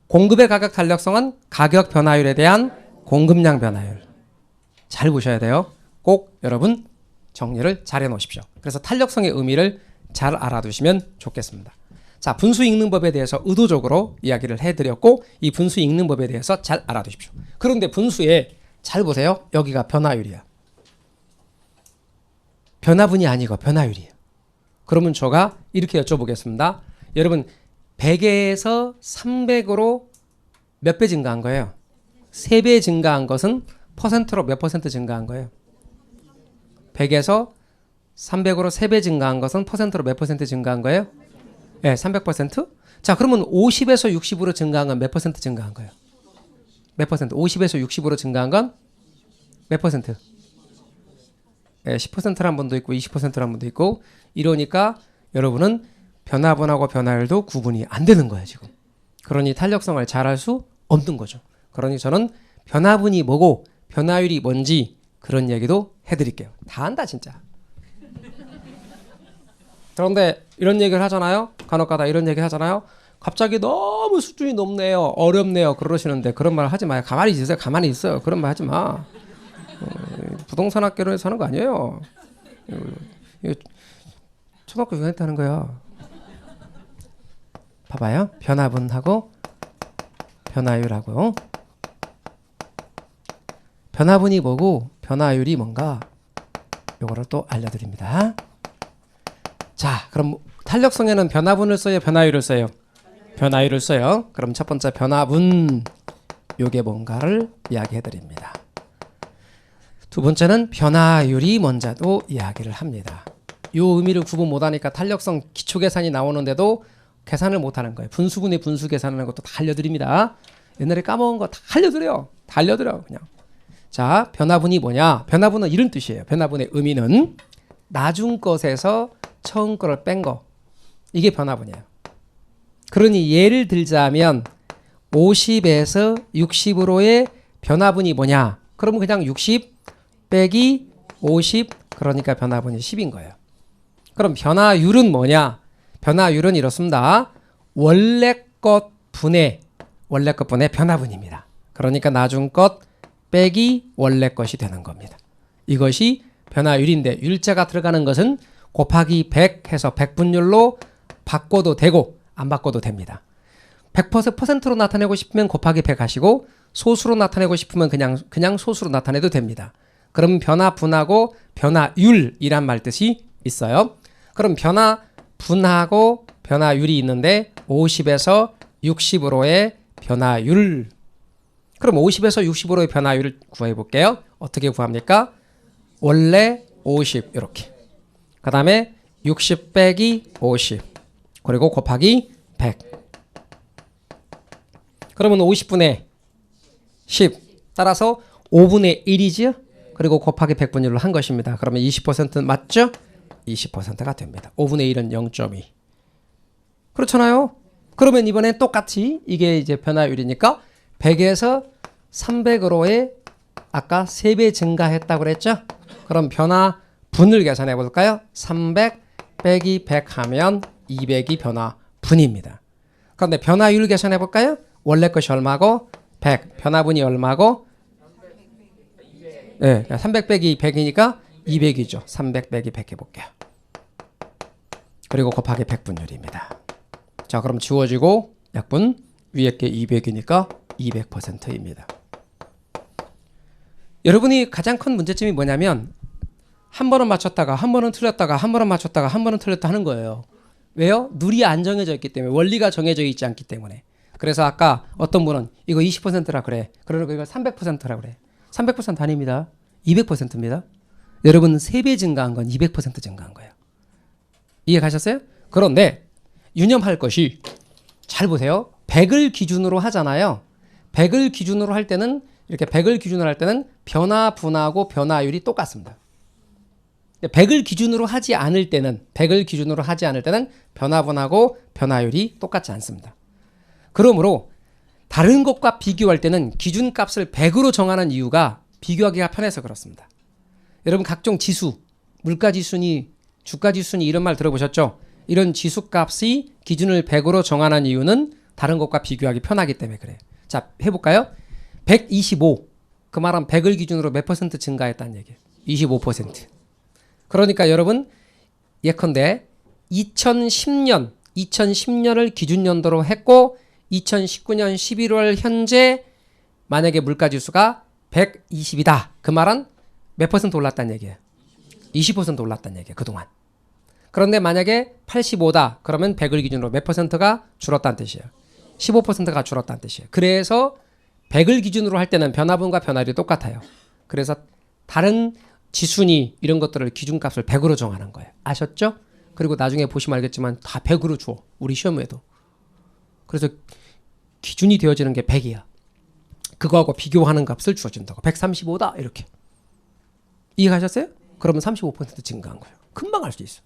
A: 공급의 가격 탄력성은 가격 변화율에 대한 공급량 변화율. 잘 보셔야 돼요. 꼭 여러분 정리를 잘 해놓으십시오. 그래서 탄력성의 의미를 잘 알아두시면 좋겠습니다. 자, 분수 읽는 법에 대해서 의도적으로 이야기를 해드렸고 이 분수 읽는 법에 대해서 잘 알아두십시오. 그런데 분수에 잘 보세요. 여기가 변화율이야. 변화분이 아니고 변화율이에요. 그러면 제가 이렇게 여쭤보겠습니다. 여러분 100에서 300으로 몇 배 증가한 거예요? 3배 증가한 것은 퍼센트로 몇 퍼센트 증가한 거예요? 100에서 300으로 3배 증가한 것은 퍼센트로 몇 퍼센트 증가한 거예요? 네, 300%? 자, 그러면 50에서 60으로 증가한 건 몇 퍼센트 증가한 거예요? 몇 퍼센트? 50에서 60으로 증가한 건 몇 퍼센트? 네, 10%란 분도 있고 20%란 분도 있고 이러니까 여러분은 변화분하고 변화율도 구분이 안 되는 거예요, 지금. 그러니 탄력성을 잘 알 수 없는 거죠. 그러니 저는 변화분이 뭐고 변화율이 뭔지 그런 얘기도 해드릴게요. 다 안다 진짜. 그런데 이런 얘기를 하잖아요. 간혹가다 이런 얘기 하잖아요. 갑자기 너무 수준이 높네요. 어렵네요. 그러시는데 그런 말 하지 마요. 가만히 있으세요. 가만히 있어요. 그런 말 하지 마. 부동산 학교를 사는 거 아니에요. 이거 초등학교 6학년 때 하는 거야. 봐봐요. 변화분하고 변화율하고 변화분이 뭐고 변화율이 뭔가 요거를 또 알려드립니다. 자, 그럼 탄력성에는 변화분을 써요? 변화율을 써요? 변화율을 써요. 그럼 첫 번째 변화분 요게 뭔가를 이야기해 드립니다. 두 번째는 변화율이 뭔지도 이야기를 합니다. 요 의미를 구분 못하니까 탄력성 기초계산이 나오는데도 계산을 못하는 거예요. 분수분의 분수 계산하는 것도 다 알려드립니다. 옛날에 까먹은 거 다 알려드려요. 다 알려드려요 그냥. 자, 변화분이 뭐냐? 변화분은 이런 뜻이에요. 변화분의 의미는 나중 것에서 처음 거를 뺀 거. 이게 변화분이에요. 그러니 예를 들자면 50에서 60으로의 변화분이 뭐냐? 그러면 그냥 60 빼기 50 그러니까 변화분이 10인 거예요. 그럼 변화율은 뭐냐? 변화율은 이렇습니다. 원래 것 분의 변화분입니다. 그러니까 나중 것 빼기 원래 것이 되는 겁니다. 이것이 변화율인데 율자가 들어가는 것은 곱하기 100 해서 100분율로 바꿔도 되고 안 바꿔도 됩니다. 100%로 나타내고 싶으면 곱하기 100 하시고 소수로 나타내고 싶으면 그냥 소수로 나타내도 됩니다. 그럼 변화분하고 변화율이란 말뜻이 있어요. 그럼 변화분하고 변화율이 있는데 50에서 60으로의 변화율. 그럼 50에서 60으로의 변화율을 구해 볼게요. 어떻게 구합니까? 원래 50 이렇게. 그 다음에 60 빼기 50 그리고 곱하기 100. 그러면 50분의 10 따라서 5분의 1이죠. 그리고 곱하기 100분율로 한 것입니다. 그러면 20% 맞죠? 20%가 됩니다. 5분의 1은 0.2. 그렇잖아요. 그러면 이번엔 똑같이 이게 이제 변화율이니까 100에서 300으로의 아까 3배 증가했다고 그랬죠? 그럼 변화분을 계산해 볼까요? 300 빼기 100 하면 200이 변화분입니다. 그런데 변화율 계산해 볼까요? 원래 것이 얼마고? 100. 변화분이 얼마고? 네, 300 빼기 100이니까 200이죠. 300 빼기 100 해볼게요. 그리고 곱하기 100분율입니다. 자, 그럼 지워지고 약분 위에 게 200이니까 200%입니다. 여러분이 가장 큰 문제점이 뭐냐면 한 번은 맞췄다가 한 번은 틀렸다가 한 번은 맞췄다가 한 번은 틀렸다 하는 거예요. 왜요? 룰이 안 정해져 있기 때문에, 원리가 정해져 있지 않기 때문에. 그래서 아까 어떤 분은 이거 20%라 그래. 그러니까 이거 300%라 그래. 300% 아닙니다. 200%입니다. 여러분 3배 증가한 건 200% 증가한 거예요. 이해 가셨어요? 그런데 유념할 것이, 잘 보세요. 100을 기준으로 하잖아요. 100을 기준으로 할 때는, 이렇게 100을 기준으로 할 때는 변화분하고 변화율이 똑같습니다. 100을 기준으로 하지 않을 때는, 100을 기준으로 하지 않을 때는 변화분하고 변화율이 똑같지 않습니다. 그러므로 다른 것과 비교할 때는 기준값을 100으로 정하는 이유가 비교하기가 편해서 그렇습니다. 여러분 각종 지수, 물가지수니 주가지수니 이런 말 들어보셨죠? 이런 지수값이 기준을 100으로 정하는 이유는 다른 것과 비교하기 편하기 때문에 그래요. 자, 해볼까요? 125. 그 말은 100을 기준으로 몇 퍼센트 증가했다는 얘기예요. 25%. 그러니까 여러분 예컨대 2010년을 기준연도로 했고 2019년 11월 현재 만약에 물가지수가 120이다. 그 말은 몇 퍼센트 올랐다는 얘기예요? 20% 올랐다는 얘기예요. 그동안. 그런데 만약에 85다. 그러면 100을 기준으로 몇 퍼센트가 줄었다는 뜻이에요? 15%가 줄었다는 뜻이에요. 그래서 100을 기준으로 할 때는 변화분과 변화율이 똑같아요. 그래서 다른 지수니 이런 것들을 기준값을 100으로 정하는 거예요. 아셨죠? 그리고 나중에 보시면 알겠지만 다 100으로 줘. 우리 시험에도. 그래서 기준이 되어지는 게 100이야. 그거하고 비교하는 값을 주어준다고. 135다 이렇게. 이해가셨어요? 그러면 35% 증가한 거예요. 금방 알 수 있어.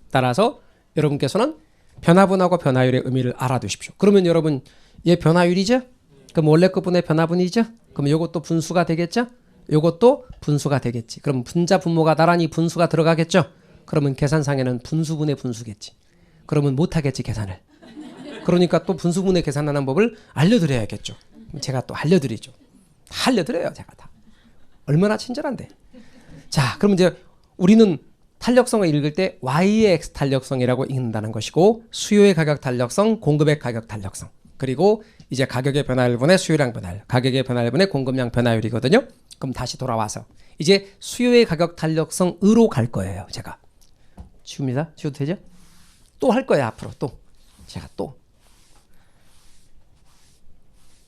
A: 따라서 여러분께서는 변화분하고 변화율의 의미를 알아두십시오. 그러면 여러분 얘 변화율이죠? 그럼 원래 것분의 변화분이죠? 그럼 이것도 분수가 되겠죠? 이것도 분수가 되겠지. 그럼 분자 분모가 나란히 분수가 들어가겠죠? 그러면 계산상에는 분수분의 분수겠지. 그러면 못하겠지 계산을. 그러니까 또 분수분의 계산하는 법을 알려드려야겠죠. 제가 또 알려드리죠. 다 알려드려요 제가 다. 얼마나 친절한데. 자, 그럼 이제 우리는 탄력성을 읽을 때 Y의 X 탄력성이라고 읽는다는 것이고, 수요의 가격 탄력성, 공급의 가격 탄력성, 그리고 이제 가격의 변화율분의 수요량 변화율, 가격의 변화율분의 공급량 변화율이거든요. 그럼 다시 돌아와서 이제 수요의 가격 탄력성으로 갈 거예요. 제가 지웁니다. 지워도 되죠? 또 할 거예요. 앞으로 또 제가 또.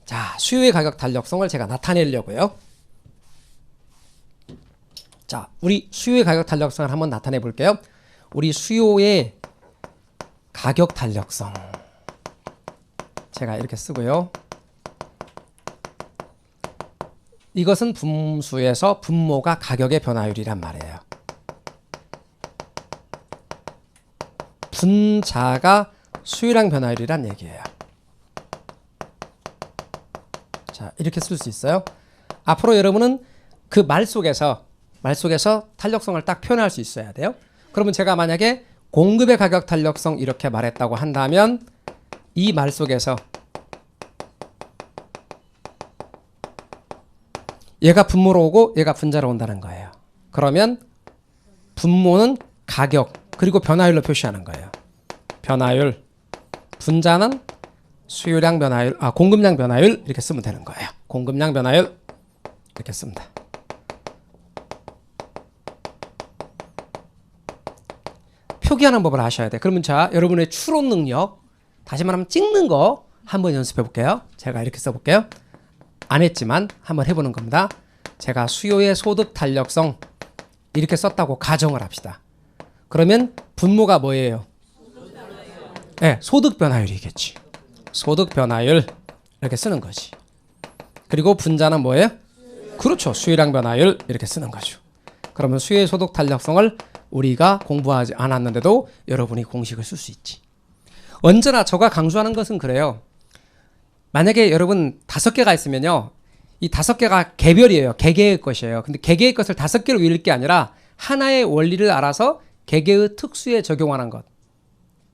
A: 자, 수요의 가격 탄력성을 제가 나타내려고요. 자, 우리 수요의 가격 탄력성을 한번 나타내 볼게요. 우리 수요의 가격 탄력성 제가 이렇게 쓰고요. 이것은 분수에서 분모가 가격의 변화율이란 말이에요. 분자가 수요량 변화율이란 얘기예요. 자, 이렇게 쓸 수 있어요. 앞으로 여러분은 그 말 속에서 탄력성을 딱 표현할 수 있어야 돼요. 그러면 제가 만약에 공급의 가격 탄력성 이렇게 말했다고 한다면 이 말 속에서 얘가 분모로 오고 얘가 분자로 온다는 거예요. 그러면 분모는 가격 그리고 변화율로 표시하는 거예요. 변화율, 분자는 수요량 변화율, 공급량 변화율 이렇게 쓰면 되는 거예요. 공급량 변화율 이렇게 씁니다. 표기하는 법을 아셔야 돼. 그러면 자, 여러분의 추론 능력, 다시 말하면 찍는 거 한번 연습해 볼게요. 제가 이렇게 써볼게요. 안 했지만 한번 해보는 겁니다. 제가 수요의 소득 탄력성 이렇게 썼다고 가정을 합시다. 그러면 분모가 뭐예요? 네, 소득 변화율이겠지. 소득 변화율 이렇게 쓰는 거지. 그리고 분자는 뭐예요? 그렇죠. 수요량 변화율 이렇게 쓰는 거죠. 그러면 수요의 소득 탄력성을 우리가 공부하지 않았는데도 여러분이 공식을 쓸 수 있지. 언제나 제가 강조하는 것은 그래요. 만약에 여러분 5개가 있으면요. 이 5개가 개별이에요. 개개의 것이에요. 근데 개개의 것을 5개로 읽을 게 아니라 하나의 원리를 알아서 개개의 특수에 적용하는 것.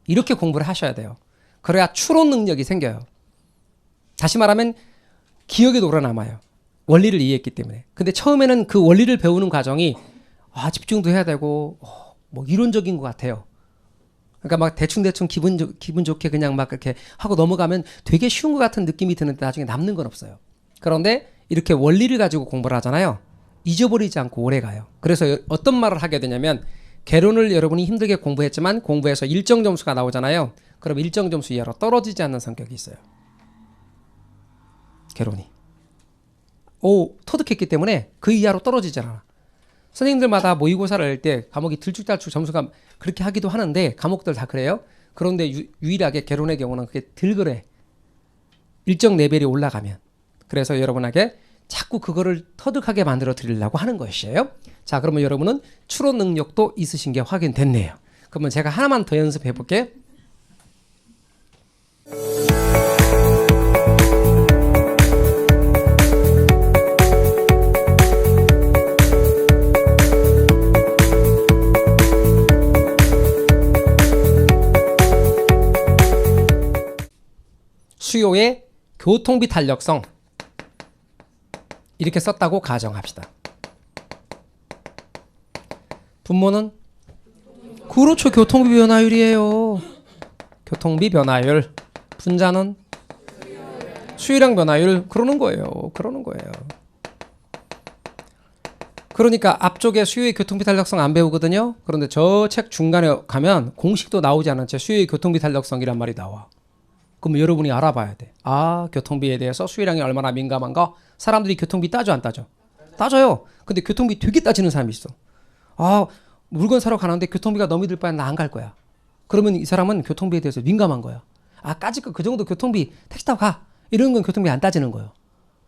A: 이렇게 공부를 하셔야 돼요. 그래야 추론 능력이 생겨요. 다시 말하면 기억에 오래남아요. 원리를 이해했기 때문에. 근데 처음에는 그 원리를 배우는 과정이 집중도 해야 되고 뭐 이론적인 것 같아요. 그러니까 막 대충 기분 좋게 그냥 막 그렇게 하고 넘어가면 되게 쉬운 것 같은 느낌이 드는데 나중에 남는 건 없어요. 그런데 이렇게 원리를 가지고 공부를 하잖아요. 잊어버리지 않고 오래 가요. 그래서 어떤 말을 하게 되냐면 개론을 여러분이 힘들게 공부했지만 공부해서 일정 점수가 나오잖아요. 그럼 일정 점수 이하로 떨어지지 않는 성격이 있어요. 개론이. 터득했기 때문에 그 이하로 떨어지지 않아. 선생님들마다 모의고사를 할 때 과목이 들쭉달쭉 점수가 그렇게 하기도 하는데 과목들 다 그래요. 그런데 유일하게 개론의 경우는 그게 덜 그래. 일정 레벨이 올라가면. 그래서 여러분에게 자꾸 그거를 터득하게 만들어 드리려고 하는 것이에요. 자, 그러면 여러분은 추론 능력도 있으신 게 확인됐네요. 그러면 제가 하나만 더 연습해 볼게요. 수요의 교통비 탄력성 이렇게 썼다고 가정합시다. 분모는 그렇죠. 교통비 변화율이에요. 교통비 변화율. 분자는 수요량 변화율. 그러는 거예요. 그러니까 앞쪽에 수요의 교통비 탄력성 안 배우거든요. 그런데 저 책 중간에 가면 공식도 나오지 않은 채 수요의 교통비 탄력성이란 말이 나와. 그럼 여러분이 알아봐야 돼. 교통비에 대해서 수요량이 얼마나 민감한가? 사람들이 교통비 따져 안 따져? 따져요. 근데 교통비 되게 따지는 사람이 있어. 물건 사러 가는데 교통비가 너무 들 바엔 나 안 갈 거야. 그러면 이 사람은 교통비에 대해서 민감한 거야. 까짓 그 정도 교통비 택시 타고 가. 이런 건 교통비 안 따지는 거예요.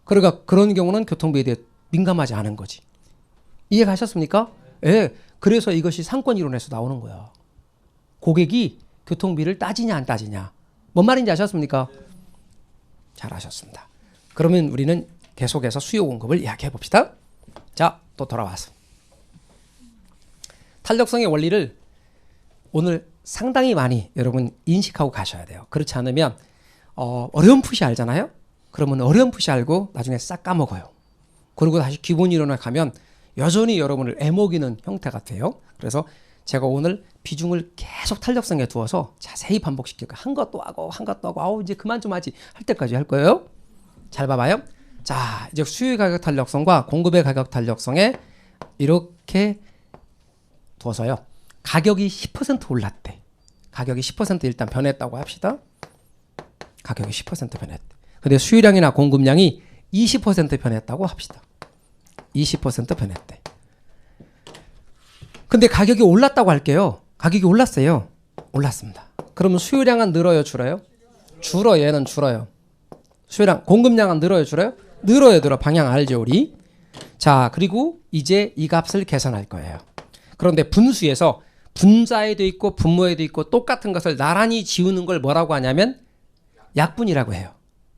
A: 그러니까 그런 경우는 교통비에 대해 민감하지 않은 거지. 이해가셨습니까? 예. 그래서 이것이 상권 이론에서 나오는 거야. 고객이 교통비를 따지냐 안 따지냐. 뭔 말인지 아셨습니까? 잘하셨습니다. 그러면 우리는 계속해서 수요 공급을 이야기해 봅시다. 자, 또 돌아와서 탄력성의 원리를 오늘 상당히 많이 여러분 인식하고 가셔야 돼요. 그렇지 않으면 어렴풋이 알잖아요. 그러면 어렴풋이 알고 나중에 싹 까먹어요. 그리고 다시 기본 이론에 가면 여전히 여러분을 애먹이는 형태가 돼요. 그래서 제가 오늘 비중을 계속 탄력성에 두어서 자세히 반복시킬 거예요. 한 것도 하고 이제 그만 좀 하지 할 때까지 할 거예요. 잘 봐봐요. 자, 이제 수요의 가격 탄력성과 공급의 가격 탄력성에 이렇게 두어서요. 가격이 10% 올랐대. 가격이 10% 일단 변했다고 합시다. 가격이 10% 변했대. 근데 수요량이나 공급량이 20% 변했다고 합시다. 20% 변했대. 근데 가격이 올랐다고 할게요. 가격이 올랐어요. 올랐습니다. 그러면 수요량은 늘어요, 줄어요? 얘는 줄어요. 수요량, 공급량은 늘어요, 줄어요? 늘어. 방향 알죠, 우리? 자, 그리고 이제 이 값을 계산할 거예요. 그런데 분수에서 분자에도 있고 분모에도 있고 똑같은 것을 나란히 지우는 걸 뭐라고 하냐면 약분이라고 해요.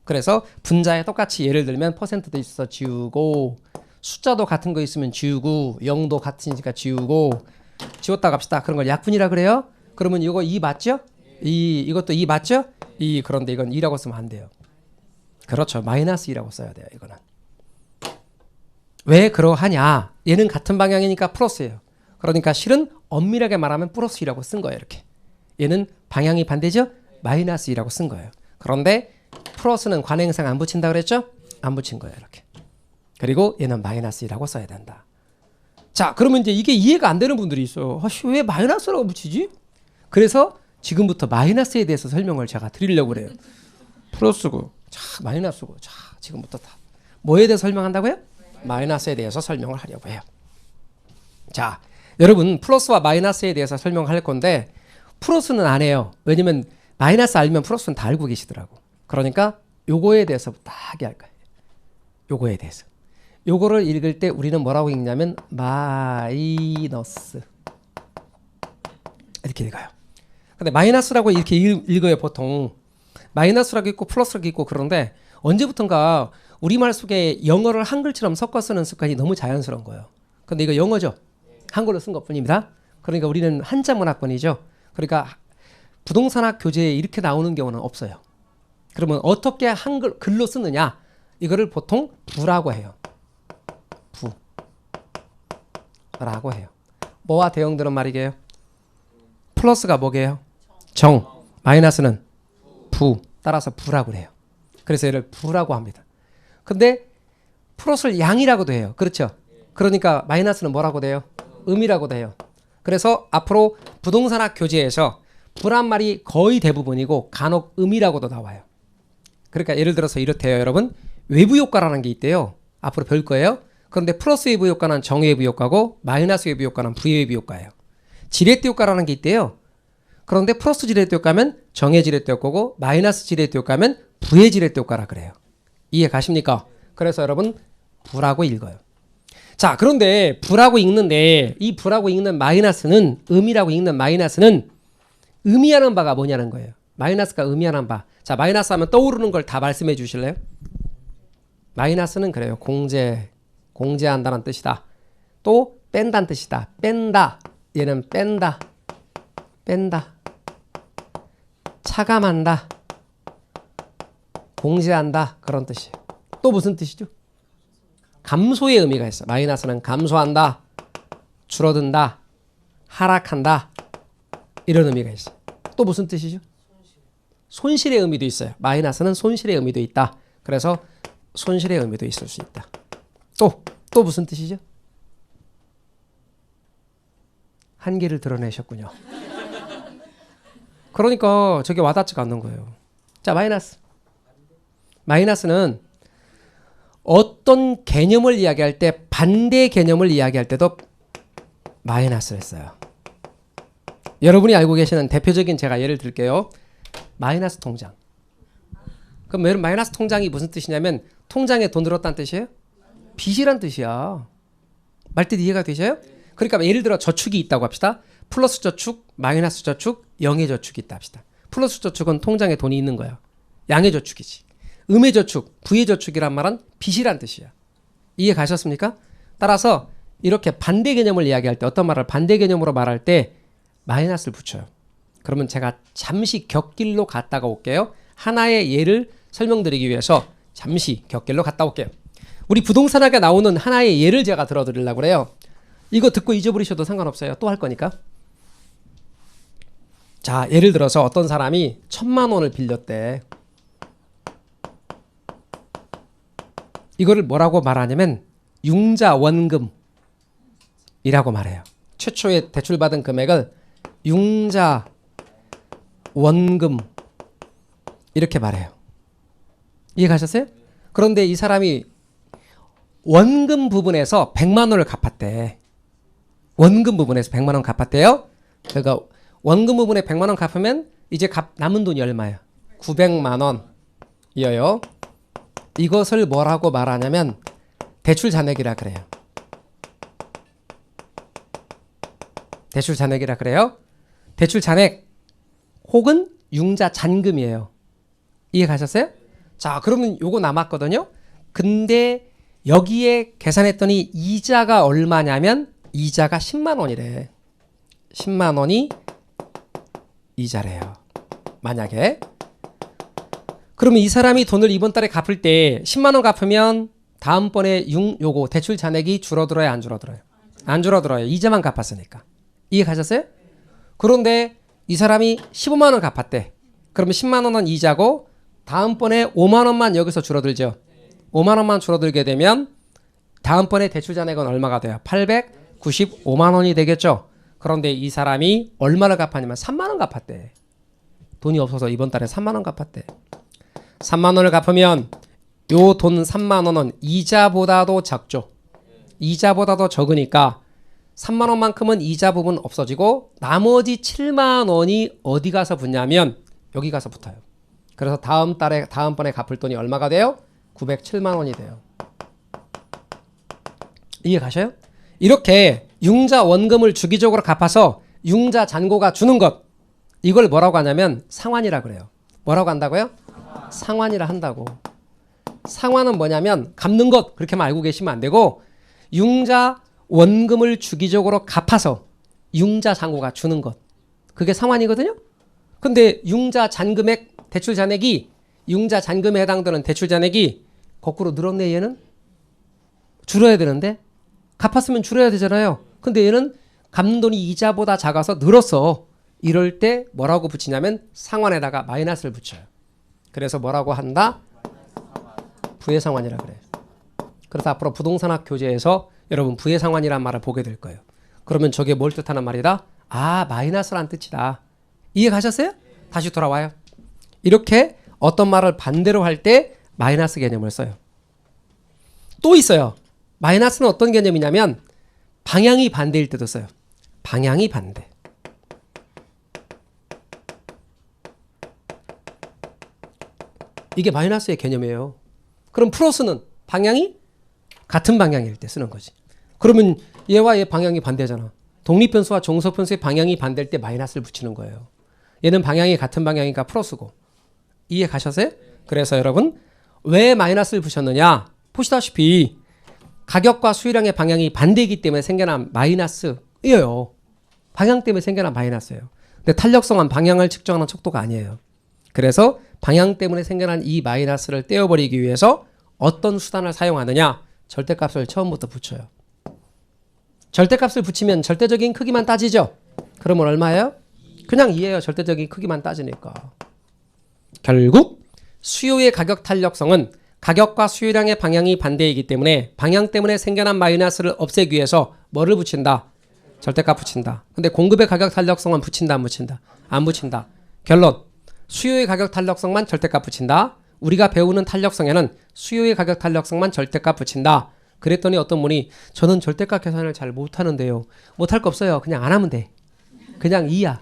A: 그래서 분자에 똑같이 예를 들면 퍼센트도 있어서 지우고 숫자도 같은 거 있으면 지우고 0도 같으니까 지우고 지웠다 갑시다. 그런 걸 약분이라 그래요. 그러면 이거 2 맞죠? 이것도 2 맞죠? 그런데 이건 2라고 쓰면 안 돼요. 그렇죠. 마이너스 2라고 써야 돼요. 이거는. 왜 그러하냐? 얘는 같은 방향이니까 플러스예요. 그러니까 실은 엄밀하게 말하면 플러스 2라고 쓴 거예요. 이렇게. 얘는 방향이 반대죠? 마이너스 2라고 쓴 거예요. 그런데 플러스는 관행상 안 붙인다 그랬죠? 안 붙인 거예요. 이렇게. 그리고 얘는 마이너스 2라고 써야 된다. 자, 그러면 이제 이게 이해가 안 되는 분들이 있어요. 왜 마이너스라고 붙이지? 그래서 지금부터 마이너스에 대해서 설명을 제가 드리려고 그래요. 플러스고, 마이너스고, 지금부터 다. 뭐에 대해서 설명한다고요? 마이너스에 대해서 설명을 하려고 해요. 자, 여러분 플러스와 마이너스에 대해서 설명할 건데 플러스는 안 해요. 왜냐면 마이너스 알면 플러스는 다 알고 계시더라고. 그러니까 요거에 대해서부터 하게 할 거예요. 요거에 대해서. 요거를 읽을 때 우리는 뭐라고 읽냐면 마이너스 이렇게 읽어요. 근데 마이너스라고 이렇게 읽어요. 보통 마이너스라고 있고 플러스라고 있고. 그런데 언제부턴가 우리말 속에 영어를 한글처럼 섞어 쓰는 습관이 너무 자연스러운 거예요. 근데 이거 영어죠? 한글로 쓴 것뿐입니다. 그러니까 우리는 한자 문화권이죠. 그러니까 부동산학 교재에 이렇게 나오는 경우는 없어요. 그러면 어떻게 한글 글로 쓰느냐? 이거를 보통 부라고 해요. 부라고 해요. 뭐와 대응들은 말이게요. 플러스가 뭐게요? 정. 마이너스는 부. 따라서 부라고 해요. 그래서 얘를 부라고 합니다. 근데 플러스를 양이라고도 해요. 그렇죠? 그러니까 마이너스는 뭐라고 돼요? 음이라고도 해요. 그래서 앞으로 부동산학 교재에서 부란 말이 거의 대부분이고 간혹 음이라고도 나와요. 그러니까 예를 들어서 이렇대요, 여러분. 외부 효과라는 게 있대요. 앞으로 배울 거예요. 그런데 플러스 외부 효과는 정외부 효과고 마이너스 외부 효과는 부외부 효과예요. 지렛대 효과라는 게 있대요. 그런데 플러스 지렛대 효과면 정외 지렛대 효과고 마이너스 지렛대 효과면 부외 지렛대 효과라 그래요. 이해 가십니까? 그래서 여러분 부라고 읽어요. 자, 그런데 부라고 읽는데 이 부라고 읽는 마이너스는 음이라고 읽는 마이너스는 의미하는 바가 뭐냐는 거예요. 마이너스가 의미하는 바. 자, 마이너스 하면 떠오르는 걸 다 말씀해 주실래요? 마이너스는 그래요. 공제한다는 뜻이다. 또 뺀다는 뜻이다. 뺀다. 얘는 뺀다. 차감한다. 공제한다. 그런 뜻이에요. 또 무슨 뜻이죠? 감소의 의미가 있어. 마이너스는 감소한다. 줄어든다. 하락한다. 이런 의미가 있어요. 또 무슨 뜻이죠? 손실의 의미도 있어요. 마이너스는 손실의 의미도 있다. 그래서 손실의 의미도 있을 수 있다. 또 무슨 뜻이죠? 한계를 드러내셨군요. 그러니까 저게 와닿지가 않는 거예요. 자, 마이너스는 어떤 개념을 이야기할 때 반대 개념을 이야기할 때도 마이너스를 써요. 여러분이 알고 계시는 대표적인 제가 예를 들게요. 마이너스 통장. 그럼 여러분 마이너스 통장이 무슨 뜻이냐면 통장에 돈 들었다는 뜻이에요? 빚이란 뜻이야. 말뜻 이해가 되셔요? 그러니까 예를 들어 저축이 있다고 합시다. 플러스 저축, 마이너스 저축, 영의 저축이 있다 합시다. 플러스 저축은 통장에 돈이 있는 거야. 양의 저축이지. 음의 저축, 부의 저축이란 말은 빚이란 뜻이야. 이해 가셨습니까? 따라서 이렇게 반대 개념을 이야기할 때 어떤 말을 반대 개념으로 말할 때 마이너스를 붙여요. 그러면 제가 잠시 곁길로 갔다가 올게요. 하나의 예를 설명드리기 위해서 잠시 곁길로 갔다 올게요. 우리 부동산학에 나오는 하나의 예를 제가 들어드리려고 그래요. 이거 듣고 잊어버리셔도 상관없어요. 또 할 거니까. 자, 예를 들어서 어떤 사람이 1,000만 원을 빌렸대. 이거를 뭐라고 말하냐면 융자 원금이라고 말해요. 최초에 대출받은 금액을 융자 원금 이렇게 말해요. 이해 가셨어요? 그런데 이 사람이 원금 부분에서 100만 원을 갚았대. 원금 부분에서 100만 원 갚았대요. 그러니까 원금 부분에 100만 원 갚으면 이제 남은 돈이 얼마예요? 900만 원이에요. 이것을 뭐라고 말하냐면 대출 잔액이라 그래요. 대출 잔액이라 그래요. 대출 잔액 혹은 융자 잔금이에요. 이해 가셨어요? 자, 그러면 요거 남았거든요. 근데 여기에 계산했더니 이자가 얼마냐면 이자가 10만 원이래. 10만 원이 이자래요. 만약에 그러면 이 사람이 돈을 이번 달에 갚을 때 10만 원 갚으면 다음번에 요거 대출 잔액이 줄어들어요, 안 줄어들어요? 안 줄어들어요. 이자만 갚았으니까. 이해 가셨어요? 그런데 이 사람이 15만 원 갚았대. 그러면 10만 원은 이자고 다음번에 5만 원만 여기서 줄어들죠. 5만 원만 줄어들게 되면 다음번에 대출 잔액은 얼마가 돼요? 895만 원이 되겠죠. 그런데 이 사람이 얼마를 갚았냐면 3만 원 갚았대. 돈이 없어서 이번 달에 3만 원 갚았대. 3만 원을 갚으면 요 돈 3만 원은 이자보다도 작죠. 이자보다도 적으니까 3만 원만큼은 이자 부분 없어지고 나머지 7만 원이 어디 가서 붙냐면 여기 가서 붙어요. 그래서 다음번에 갚을 돈이 얼마가 돼요? 907만 원이 돼요. 이해 가셔요? 이렇게 융자 원금을 주기적으로 갚아서 융자 잔고가 주는 것, 이걸 뭐라고 하냐면 상환이라 그래요. 뭐라고 한다고요? 상환이라 한다고. 상환은 뭐냐면 갚는 것, 그렇게만 알고 계시면 안 되고 융자 원금을 주기적으로 갚아서 융자 잔고가 주는 것. 그게 상환이거든요. 근데 융자 잔금액 대출 잔액이 융자 잔금에 해당되는 대출 잔액이 거꾸로 늘었네. 얘는 줄어야 되는데 갚았으면 줄여야 되잖아요. 근데 얘는 갚는 돈이 이자보다 작아서 늘었어. 이럴 때 뭐라고 붙이냐면 상환에다가 마이너스를 붙여요. 그래서 뭐라고 한다? 부해상환이라 그래요. 그래서 앞으로 부동산학 교재에서 여러분 부해상환이란 말을 보게 될 거예요. 그러면 저게 뭘 뜻하는 말이다? 아, 마이너스란 뜻이다. 이해 가셨어요? 다시 돌아와요. 이렇게 어떤 말을 반대로 할 때 마이너스 개념을 써요. 또 있어요. 마이너스는 어떤 개념이냐면 방향이 반대일 때도 써요. 방향이 반대. 이게 마이너스의 개념이에요. 그럼 플러스는 방향이 같은 방향일 때 쓰는 거지. 그러면 얘와 얘 방향이 반대잖아. 독립변수와 종속변수의 방향이 반대일 때 마이너스를 붙이는 거예요. 얘는 방향이 같은 방향이니까 플러스고. 이해 가셨어요? 그래서 여러분 왜 마이너스를 붙였느냐? 보시다시피 가격과 수요량의 방향이 반대이기 때문에 생겨난 마이너스예요. 방향 때문에 생겨난 마이너스예요. 근데 탄력성은 방향을 측정하는 척도가 아니에요. 그래서 방향 때문에 생겨난 이 마이너스를 떼어버리기 위해서 어떤 수단을 사용하느냐? 절대값을 처음부터 붙여요. 절대값을 붙이면 절대적인 크기만 따지죠? 그러면 얼마예요? 그냥 2예요. 절대적인 크기만 따지니까. 결국 수요의 가격 탄력성은 가격과 수요량의 방향이 반대이기 때문에 방향 때문에 생겨난 마이너스를 없애기 위해서 뭐를 붙인다? 절대값 붙인다. 근데 공급의 가격 탄력성은 붙인다, 안 붙인다? 안 붙인다. 결론. 수요의 가격 탄력성만 절대값 붙인다. 우리가 배우는 탄력성에는 수요의 가격 탄력성만 절대값 붙인다. 그랬더니 어떤 분이 저는 절대값 계산을 잘 못하는데요. 못할 거 없어요. 그냥 안 하면 돼. 그냥 2야.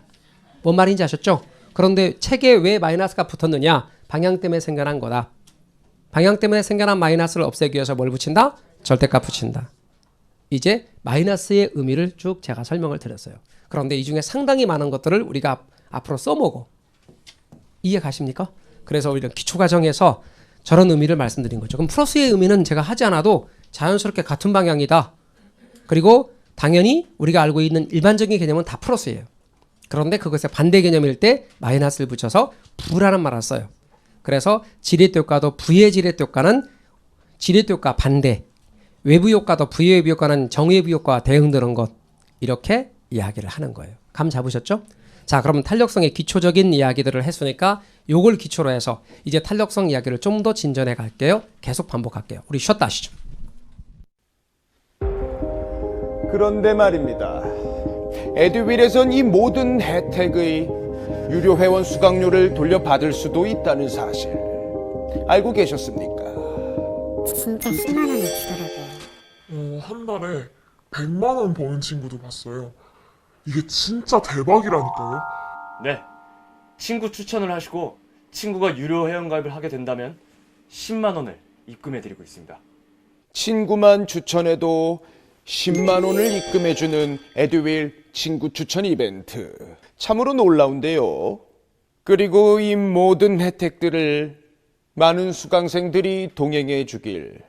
A: 뭔 말인지 아셨죠? 그런데 책에 왜 마이너스가 붙었느냐? 방향 때문에 생겨난 거다. 방향 때문에 생겨난 마이너스를 없애기 위해서 뭘 붙인다? 절대값 붙인다. 이제 마이너스의 의미를 쭉 제가 설명을 드렸어요. 그런데 이 중에 상당히 많은 것들을 우리가 앞으로 써먹어. 이해 가십니까? 그래서 이런 기초과정에서 저런 의미를 말씀드린 거죠. 그럼 플러스의 의미는 제가 하지 않아도 자연스럽게 같은 방향이다. 그리고 당연히 우리가 알고 있는 일반적인 개념은 다 플러스예요. 그런데 그것의 반대 개념일 때 마이너스를 붙여서 부라는 말을 써요. 그래서 지렛대효과도 부의 지렛대효과는 지렛대효과 반대, 외부 효과도 부의 외부 효과는 정외부 효과와 대응되는 것, 이렇게 이야기를 하는 거예요. 감 잡으셨죠? 자, 그러면 탄력성의 기초적인 이야기들을 했으니까 요걸 기초로 해서 이제 탄력성 이야기를 좀 더 진전해 갈게요. 계속 반복할게요. 우리 쉬었다 하시죠.
C: 그런데 말입니다. 에듀윌에선 이 모든 혜택의 유료 회원 수강료를 돌려받을 수도 있다는 사실 알고 계셨습니까?
D: 진짜 10만 원을 주더라고요.
E: 한 달에 100만 원 버는 친구도 봤어요. 이게 진짜 대박이라니까요.
F: 네, 친구 추천을 하시고 친구가 유료 회원가입을 하게 된다면 10만 원을 입금해드리고 있습니다.
C: 친구만 추천해도 10만 원을 입금해주는 에듀윌 친구 추천 이벤트. 참으로 놀라운데요. 그리고 이 모든 혜택들을 많은 수강생들이 동행해 주길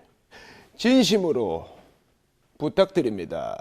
C: 진심으로 부탁드립니다.